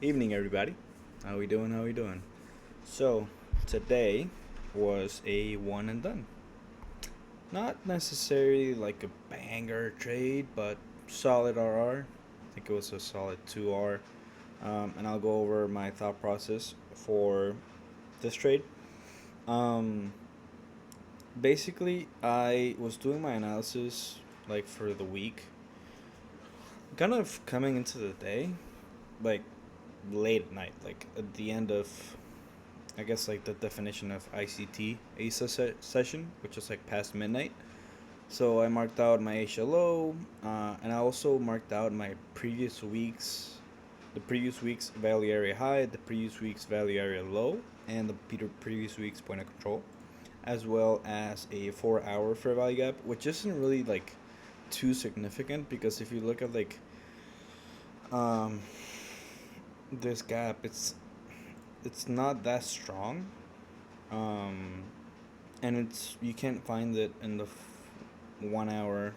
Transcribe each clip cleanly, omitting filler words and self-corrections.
Evening, everybody. How we doing? How we doing? So, today was a one and done. Not necessarily like a banger trade, but solid RR. I think it was a solid 2R. And I'll go over my thought process for this trade. Um, Basically, I was doing my analysis like for the week, kind of coming into the day, like late at night, like at the end of I guess like the definition of ICT ASA session, which is like past midnight. So I marked out my Asia low, and I also marked out my the previous week's value area high, the previous week's value area low, and the previous week's point of control, as well as a 4 hour fair value gap, which isn't really like too significant because if you look at like um, this gap, it's not that strong. Um, and it's you can't find it in the 1 hour.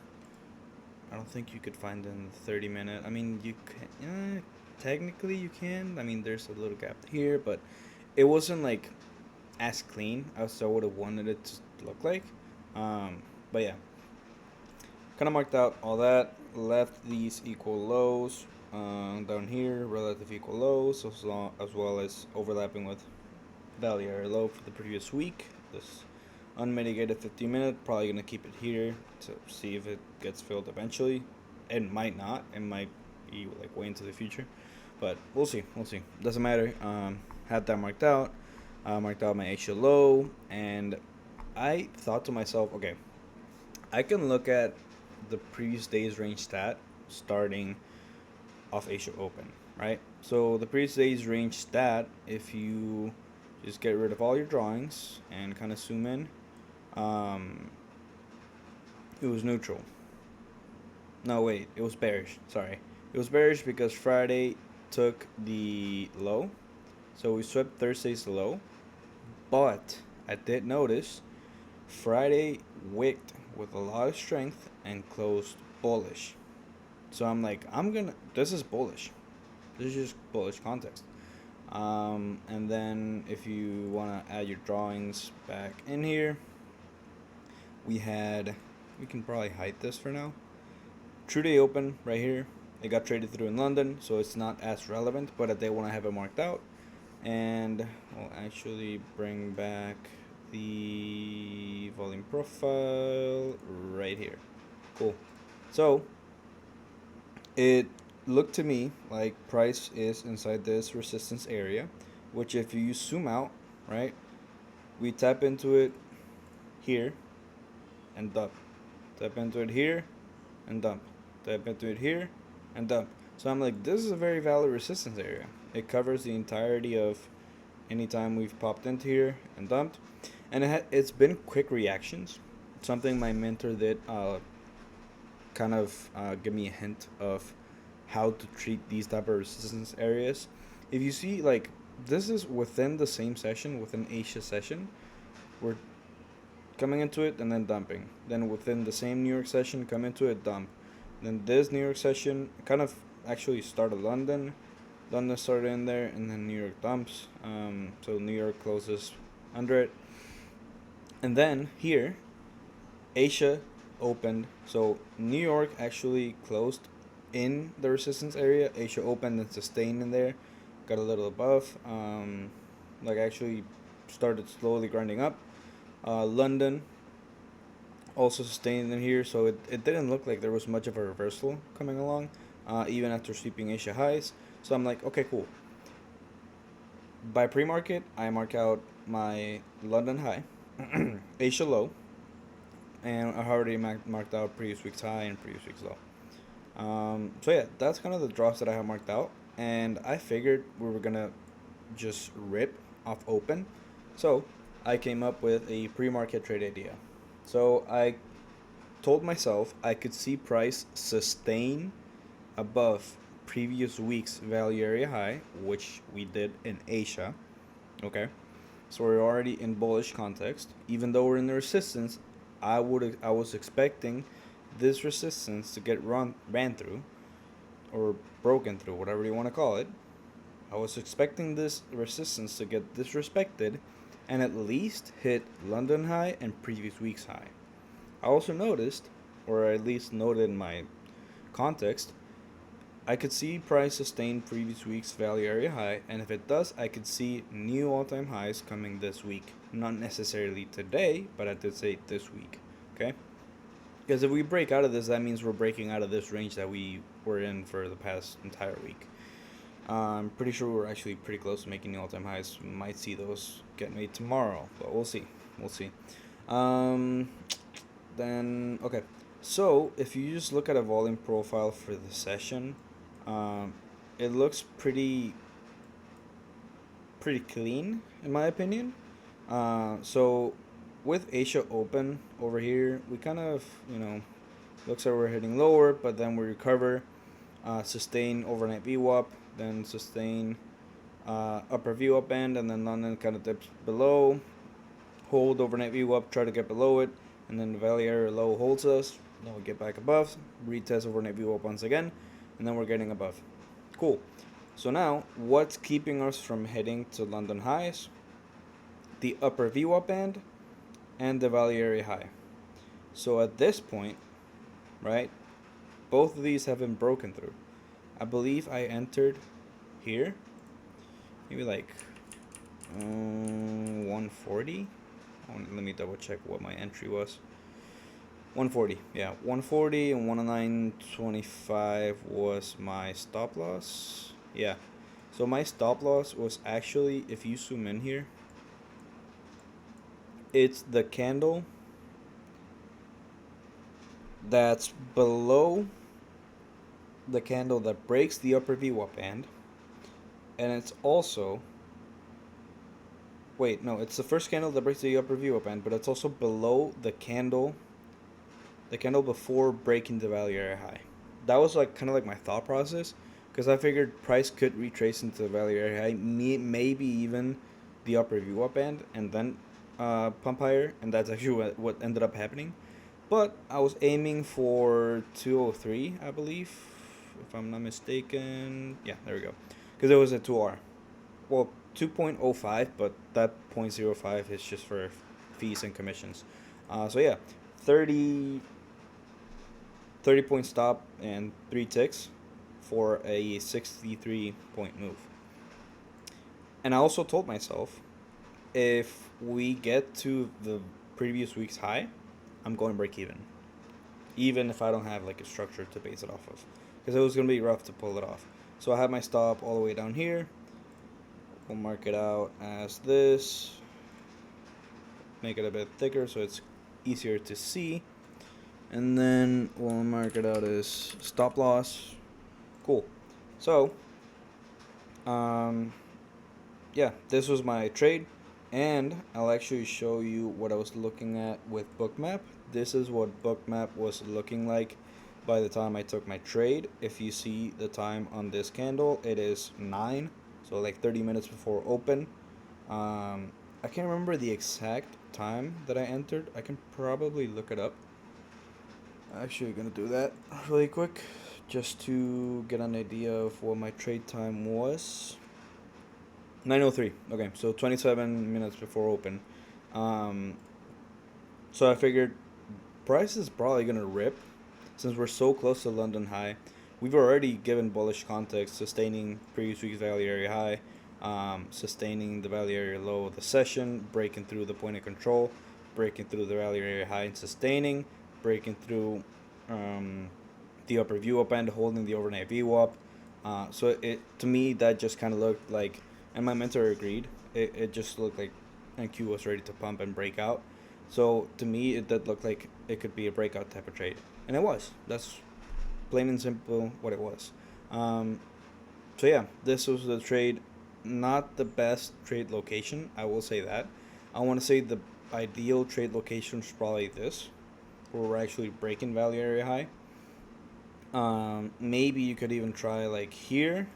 I don't think you could find it in the 30 minute. I mean, you can technically you can. I mean, there's a little gap here, but it wasn't like as clean as I would have wanted it to look like. Um, but yeah, kind of marked out all that. Left these equal lows down here, relative equal lows, as well as overlapping with value area low for the previous week. This unmitigated 15 minute, probably gonna keep it here to see if it gets filled eventually. It might not. It might be like way into the future, but we'll see. We'll see. Doesn't matter. Had that marked out. Marked out my Asia low, and I thought to myself, okay, I can look at the previous day's range stat starting off Asia Open, right? So the previous day's range stat, if you just get rid of all your drawings and kind of zoom in, um, it was neutral. No, wait, it was bearish. Sorry, it was bearish because Friday took the low, so we swept Thursday's low. But I did notice Friday wicked with a lot of strength and closed bullish. So I'm like, This is bullish. This is just bullish context. And then if you want to add your drawings back in here, we can probably hide this for now. True day open right here. It got traded through in London, so it's not as relevant, but I did want to have it marked out. And I'll actually bring back the volume profile right here. Cool. So it looked to me like price is inside this resistance area, which if you zoom out, right, we tap into it here and dump. Tap into it here and dump. Tap into it here and dump. So I'm like, this is a very valid resistance area. It covers the entirety of any time we've popped into here and dumped. And it's been quick reactions. Something my mentor did kind of give me a hint of how to treat these type of resistance areas. If you see, like, this is within the same session, within Asia session, we're coming into it and then dumping. Then within the same New York session, come into it, dump. Then this New York session kind of actually started London. London started in there, and then New York dumps. So New York closes under it. And then here, Asia opened. So New York actually closed in the resistance area. Asia opened and sustained in there. Got a little above. Like actually started slowly grinding up. London also sustained in here. So it didn't look like there was much of a reversal coming along, even after sweeping Asia highs. So I'm like, okay, cool. By pre-market, I mark out my London high, Asia low, and I already marked out previous week's high and previous week's low. So yeah, that's kind of the drops that I have marked out, and I figured we were gonna just rip off open, so I came up with a pre-market trade idea. So I told myself I could see price sustain above previous week's value area high, which we did in Asia. Okay, so we're already in bullish context. Even though we're in the resistance, I was expecting this resistance to get ran through or broken through, whatever you want to call it. I was expecting this resistance to get disrespected and at least hit London high and previous week's high. I also noticed, or at least noted in my context, I could see price sustain previous week's value area high, and if it does, I could see new all-time highs coming this week. Not necessarily today, but I did say this week. Okay? Because if we break out of this, that means we're breaking out of this range that we were in for the past entire week. I'm pretty sure we're actually pretty close to making the all-time highs. We might see those get made tomorrow, but we'll see. We'll see. Um, then okay. So if you just look at a volume profile for the session, um, it looks pretty clean in my opinion. So with Asia Open over here, we kind of looks like we're hitting lower, but then we recover, sustain overnight VWAP, then sustain upper VWAP band, and then London kind of dips below, hold overnight VWAP, try to get below it, and then the value area low holds us. Then we get back above, retest overnight VWAP once again, and then we're getting above. Cool. So now, what's keeping us from heading to London highs? The upper VWAP band and the value area high. So at this point, right, both of these have been broken through. I believe I entered here, maybe like 140. Let me double check what my entry was. 140, yeah, 140 and 109.25 was my stop loss. Yeah, so my stop loss was actually, if you zoom in here, it's the candle that's below the candle that breaks the upper VWAP band, and it's also, wait, no, it's the first candle that breaks the upper VWAP band, but it's also below the candle before breaking the value area high. That was like kind of like my thought process, because I figured price could retrace into the value area high, maybe even the upper VWAP band, and then pump higher, and that's actually what ended up happening. But I was aiming for 203, I believe, if I'm not mistaken. Yeah, there we go. Because it was a 2R. Well, 2.05, but that 0.05 is just for fees and commissions. So yeah, 30 point stop and 3 ticks for a 63 point move. And I also told myself, if we get to the previous week's high, I'm going break even if I don't have like a structure to base it off of, because it was going to be rough to pull it off. So I have my stop all the way down here. We'll mark it out as this, make it a bit thicker so it's easier to see, and then we'll mark it out as stop loss. Cool. So yeah, this was my trade, and I'll actually show you what I was looking at with Bookmap. This is what Bookmap was looking like by the time I took my trade. If you see the time on this candle, it is 9, so like 30 minutes before open. I can't remember the exact time that I entered. I can probably look it up. Actually gonna do that really quick just to get an idea of what my trade time was. 9:03. Okay, so 27 minutes before open. So I figured price is probably gonna rip since we're so close to London high. We've already given bullish context, sustaining previous week's value area high, sustaining the value area low of the session, breaking through the point of control, breaking through the value area high and sustaining, breaking through the upper VWAP band, holding the overnight VWAP. So it, to me, that just kind of looked like, and my mentor agreed, it just looked like NQ was ready to pump and break out. So to me, it did look like it could be a breakout type of trade, and it was. That's plain and simple what it was. So yeah, this was the trade. Not the best trade location, I will say that. I want to say the ideal trade location is probably this, where we're actually breaking value area high. Maybe you could even try like here,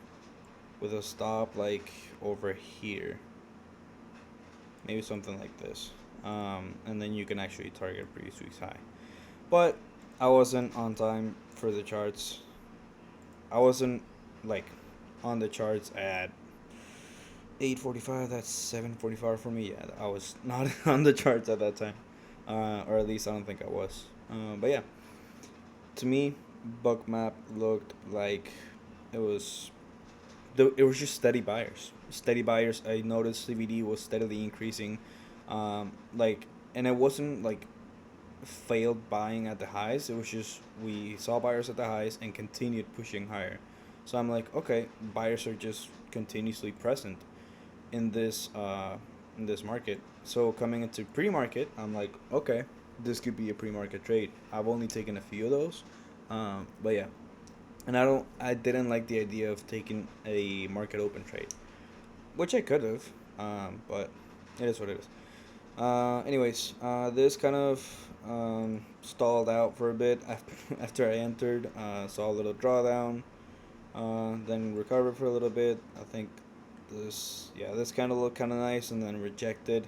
with a stop like over here. Maybe something like this. And then you can actually target previous week's high. But I wasn't on time for the charts. I wasn't like on the charts at 8:45. That's 7:45 for me. Yeah, I was not on the charts at that time, or at least I don't think I was. But yeah, to me, book map looked like it was it was just steady buyers. Steady buyers. I noticed CBD was steadily increasing, like, and it wasn't like failed buying at the highs. It was just we saw buyers at the highs and continued pushing higher. So I'm like, okay, buyers are just continuously present in this market. So coming into pre-market, I'm like, okay, this could be a pre-market trade. I've only taken a few of those, but yeah, and I didn't like the idea of taking a market open trade, which I could have, but it is what it is. Anyways, this kind of stalled out for a bit after I entered. Saw a little drawdown, then recovered for a little bit. I think this kind of looked kind of nice, and then rejected.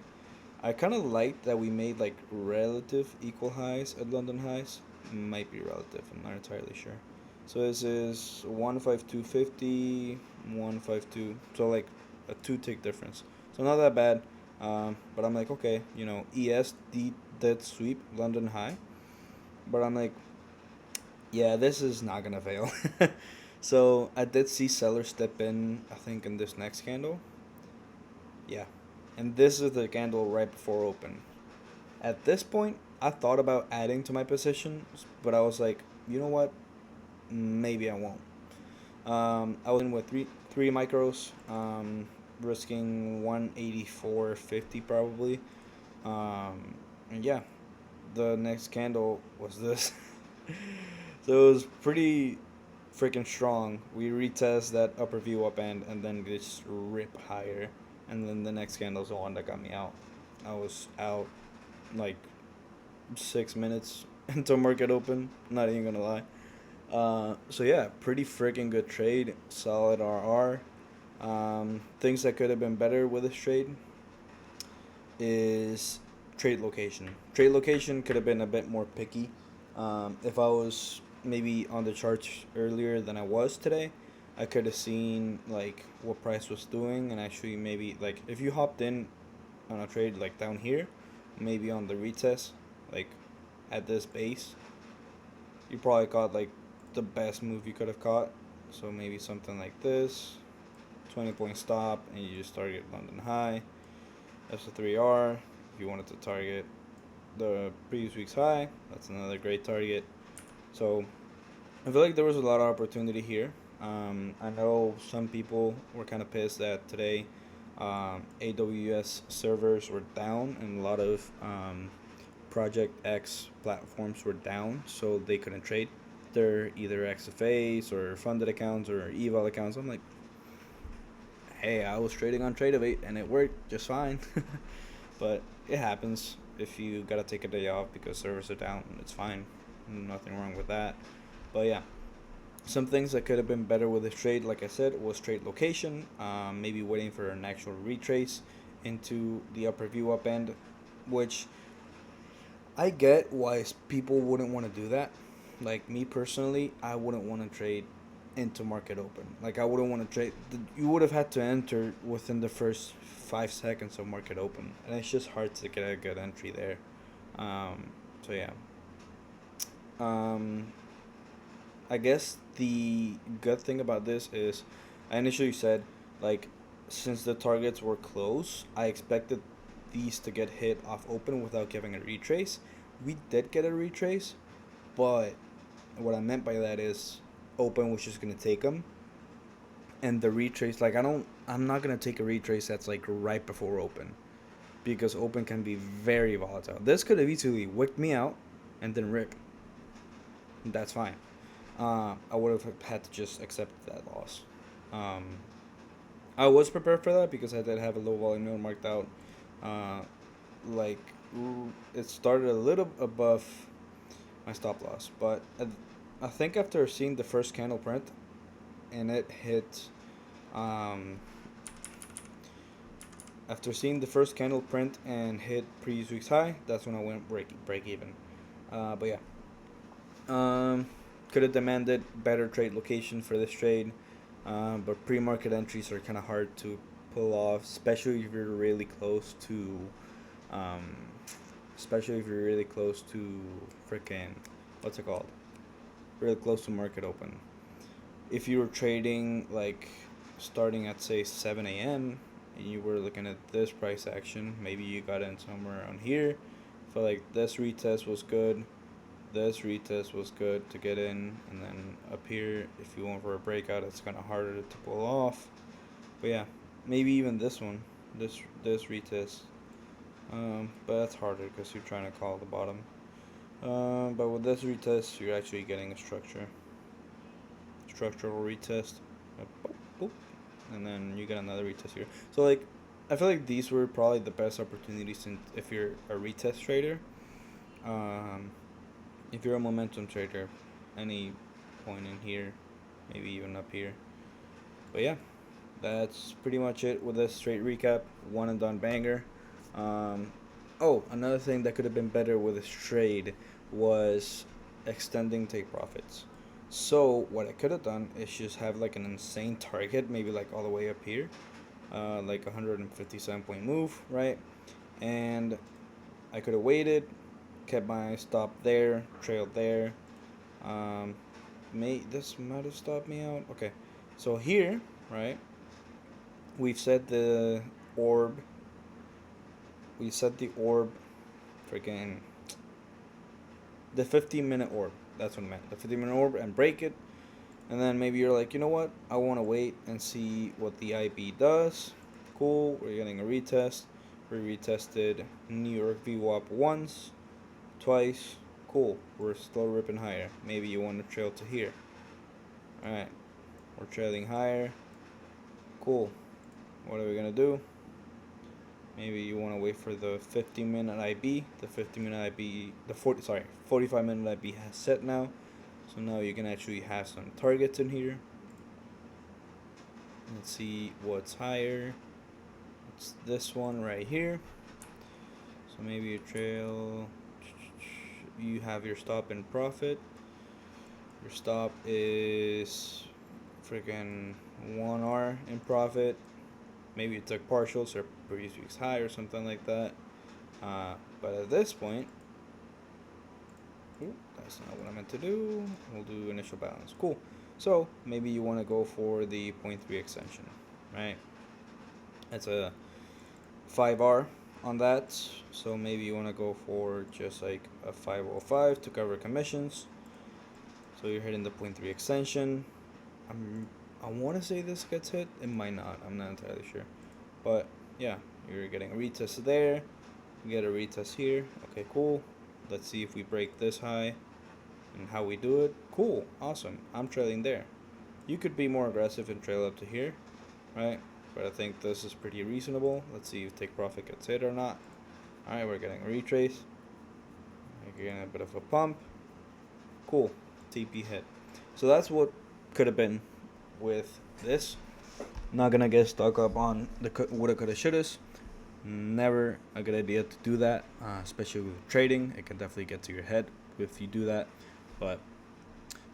I kind of liked that we made like relative equal highs at London highs. Might be relative. I'm not entirely sure. So this is 15250, 152. So like a two tick difference. So not that bad. But I'm like, okay, ESD dead sweep London high. But I'm like, yeah, this is not gonna fail. So I did see sellers step in. I think in this next candle. Yeah, and this is the candle right before open. At this point, I thought about adding to my position, but I was like, you know what? Maybe I won't. I was in with three micros, risking 184.50 probably. And yeah, the next candle was this. So it was pretty freaking strong. We retest that upper view up end and then just rip higher. And then the next candle's the one that got me out. I was out like 6 minutes until market open. Not even gonna lie. So yeah, pretty freaking good trade. Solid RR. Things that could have been better with this trade is trade location. Trade location could have been a bit more picky. If I was maybe on the charts earlier than I was today, I could have seen like what price was doing and actually maybe like if you hopped in on a trade like down here, maybe on the retest, like at this base, you probably caught like the best move you could have caught. So maybe something like this, 20 point stop, and you just target London high. That's a 3R. If you wanted to target the previous week's high, that's another great target. So I feel like there was a lot of opportunity here. I know some people were kind of pissed that today AWS servers were down and a lot of Project X platforms were down, so they couldn't trade. They're either XFAs or funded accounts or eval accounts. I'm like, hey, I was trading on Tradeovate and it worked just fine. But it happens if you gotta take a day off because servers are down. It's fine, nothing wrong with that. But yeah, some things that could have been better with this trade, like I said, was trade location. Maybe waiting for an actual retrace into the upper view up end, which I get why people wouldn't want to do that. Like me personally, I wouldn't want to trade into market open. Like I wouldn't want to trade. You would have had to enter within the first 5 seconds of market open, and it's just hard to get a good entry there. So yeah. Um, I guess the good thing about this is, I initially said like, since the targets were close, I expected these to get hit off open without giving a retrace. We did get a retrace, but what I meant by that is open was just gonna take them, and the retrace like I'm not gonna take a retrace that's like right before open because open can be very volatile. This could have easily wicked me out and then rip. That's fine. I would have had to just accept that loss. Um, I was prepared for that because I did have a low volume node marked out. Uh, like it started a little above my stop loss, but I think after seeing the first candle print and it hit, um, after seeing the first candle print and hit previous week's high, that's when I went break even. But yeah, could have demanded better trade location for this trade, but pre-market entries are kind of hard to pull off, especially if you're really close to, um, especially if you're really close to freaking, what's it called? Really close to market open. If you were trading like starting at say 7 a.m. and you were looking at this price action, maybe you got in somewhere around here. Felt like this retest was good. This retest was good to get in, and then up here, if you want for a breakout, it's kind of harder to pull off. But yeah, maybe even this one, this retest. But that's harder because you're trying to call the bottom. But with this retest, you're actually getting a structural retest. Boop, boop, and then you get another retest here. So like, I feel like these were probably the best opportunities since if you're a retest trader. Um, if you're a momentum trader, any point in here, maybe even up here. But yeah, that's pretty much it with this straight recap. One and done banger. Um, oh, another thing that could have been better with this trade was extending take profits. So what I could have done is just have like an insane target, maybe like all the way up here, like 157 point move, right? And I could have waited, kept my stop there, trailed there. Um, this might have stopped me out. Okay, so here, right? We've set the orb. We set the orb, freaking the 15-minute orb. That's what I meant. The 15-minute orb and break it. And then maybe you're like, you know what? I want to wait and see what the IB does. Cool. We're getting a retest. We retested New York VWAP once, twice. Cool. We're still ripping higher. Maybe you want to trail to here. Alright. We're trailing higher. Cool. What are we going to do? Maybe you want to wait for the 50-minute IB. The 50-minute IB, 45-minute IB has set now. So now you can actually have some targets in here. Let's see what's higher. It's this one right here. So maybe you trail. You have your stop and profit. Your stop is freaking 1R in profit. Maybe you took partials or previous week's high or something like that. But at this point, that's not what I meant to do. We'll do initial balance. Cool. So maybe you want to go for the 0.3 extension, right? That's a 5R on that. So maybe you want to go for just like a 505 to cover commissions. So you're hitting the 0.3 extension. I want to say this gets hit. It might not. I'm not entirely sure. But yeah, you're getting a retest there. You get a retest here. Okay, cool. Let's see if we break this high and how we do it. Cool. Awesome. I'm trailing there. You could be more aggressive and trail up to here, right? But I think this is pretty reasonable. Let's see if take profit gets hit or not. Alright, we're getting a retrace. We're getting a bit of a pump. Cool. TP hit. So that's what could have been with this. Not gonna get stuck up on the woulda, coulda, shouldas. Never a good idea to do that, especially with trading. It can definitely get to your head if you do that. But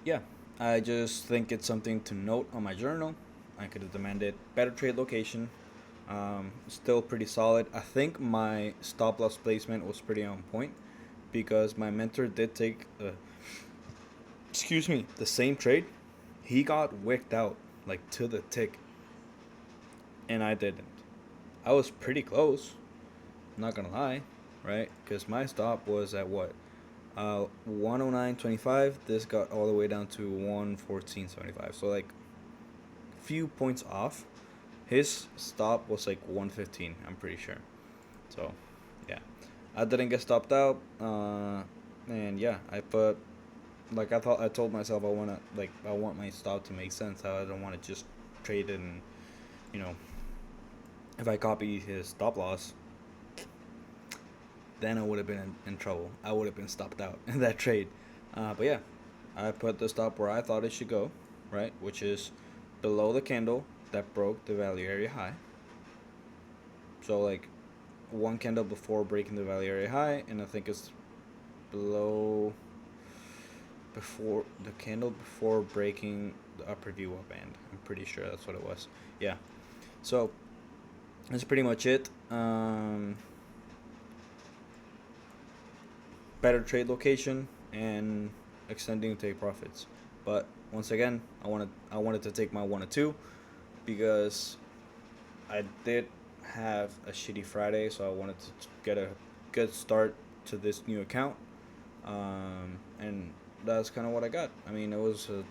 yeah, I just think it's something to note on my journal. I could have demanded better trade location. Still pretty solid. I think my stop loss placement was pretty on point because my mentor did take the same trade. He got wicked out like to the tick, and I didn't. I was pretty close, not gonna lie, right? Because my stop was at what, 109.25. This got all the way down to 114.75. So like, few points off. His stop was like 115. I'm pretty sure. So, yeah, I didn't get stopped out. And yeah, I put like I told myself I want my stop to make sense. I don't want to just trade it and you know if I copy his stop loss, then I would have been in trouble. I would have been stopped out in that trade. But yeah, I put the stop where I thought it should go, right? Which is below the candle that broke the value area high. So like one candle before breaking the value area high, and I think it's before the candle before breaking the upper VWAP band. I'm pretty sure that's what it was. Yeah. So that's pretty much it. Better trade location and extending take profits. But once again, I wanted to take my 1 or 2 because I did have a shitty Friday, so I wanted to get a good start to this new account. And that's kind of what I got. I mean, it was a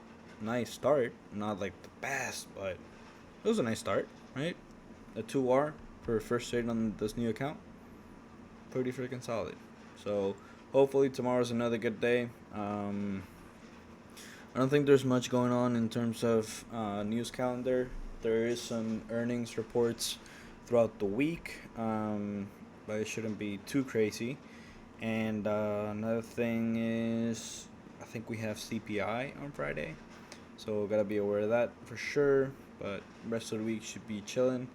nice start, not like the best, but it was a nice start, right? A 2R for first trade on this new account, pretty freaking solid. So hopefully tomorrow's another good day. I don't think there's much going on in terms of news calendar. There is some earnings reports throughout the week, but it shouldn't be too crazy. And another thing is, I think we have CPI on Friday, so gotta be aware of that for sure. But rest of the week should be chilling.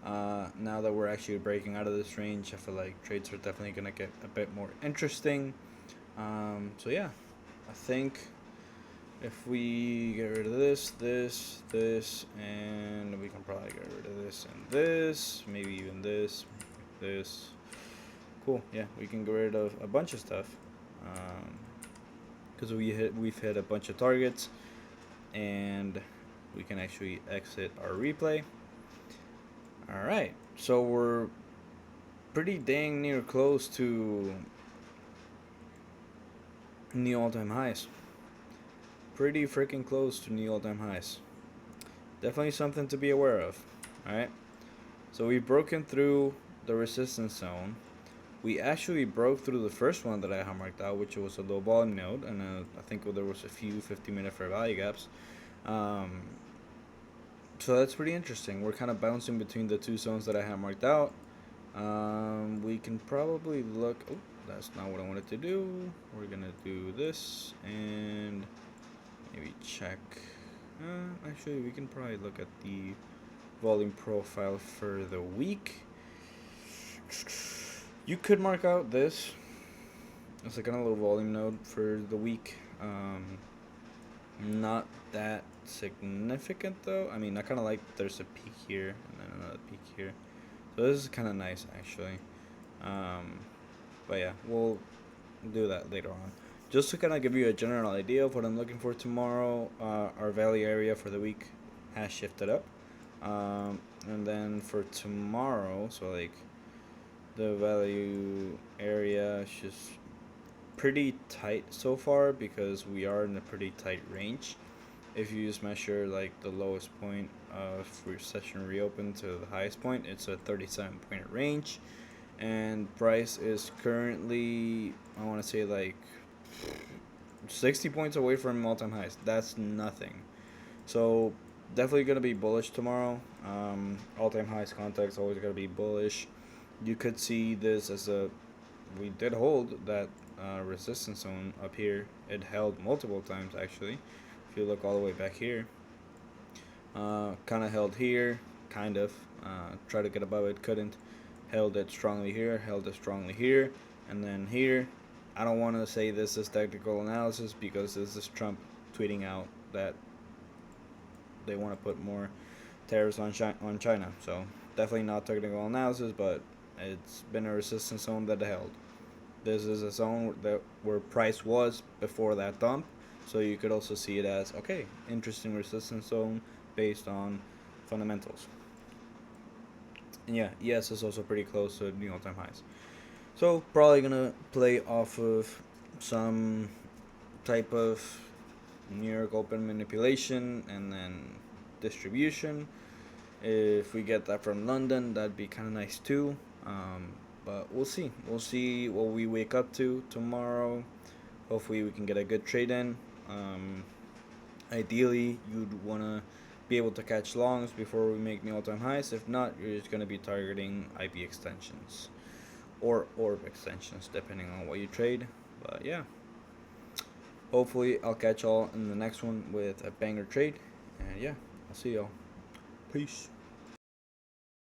Now that we're actually breaking out of this range, I feel like trades are definitely gonna get a bit more interesting. So yeah, I think if we get rid of this, and we can probably get rid of this and this, maybe even this. Cool. Yeah, we can get rid of a bunch of stuff, because we've hit a bunch of targets, and we can actually exit our replay. All right, so we're pretty dang near close to new all-time highs. Pretty freaking close to new all-time highs. Definitely something to be aware of. All right, so we've broken through the resistance zone. We actually broke through the first one that I had marked out, which was a low volume node, and I think there was a few 50-minute fair value gaps. So that's pretty interesting. We're kind of bouncing between the two zones that I have marked out. We can probably look. Oh, that's not what I wanted to do. We're gonna do this and maybe check. Actually, we can probably look at the volume profile for the week. You could mark out this. It's like kind of low volume node for the week. Not that significant though. I mean, I kind of like there's a peak here and then another peak here. So this is kind of nice actually. But yeah, we'll do that later on. Just to kind of give you a general idea of what I'm looking for tomorrow, our value area for the week has shifted up. And then for tomorrow, so like the value area is just pretty tight so far because we are in a pretty tight range. If you just measure like the lowest point of session reopen to the highest point, it's a 37-point range, and price is currently, I want to say, like 60 points away from all-time highs. That's nothing. So definitely gonna be bullish tomorrow. All-time highs context always gonna be bullish. You could see this as we did hold that resistance zone up here. It held multiple times actually. If you look all the way back here, kind of held here, kind of tried to get above it, couldn't. Held it strongly here, held it strongly here, and then here. I don't want to say this is technical analysis because this is Trump tweeting out that they want to put more tariffs on China. So definitely not technical analysis, but it's been a resistance zone that held. This is a zone that where price was before that dump, so you could also see it as okay, interesting resistance zone based on fundamentals. And yeah, ES is also pretty close to new all-time highs. So probably gonna play off of some type of New York Open manipulation and then distribution. If we get that from London, that'd be kind of nice too. But we'll see. We'll see what we wake up to tomorrow. Hopefully, we can get a good trade in. Ideally, you'd want to be able to catch longs before we make new all-time highs. If not, you're just going to be targeting IB extensions or orb extensions, depending on what you trade. But yeah, hopefully, I'll catch y'all in the next one with a banger trade. And yeah, I'll see y'all. Peace.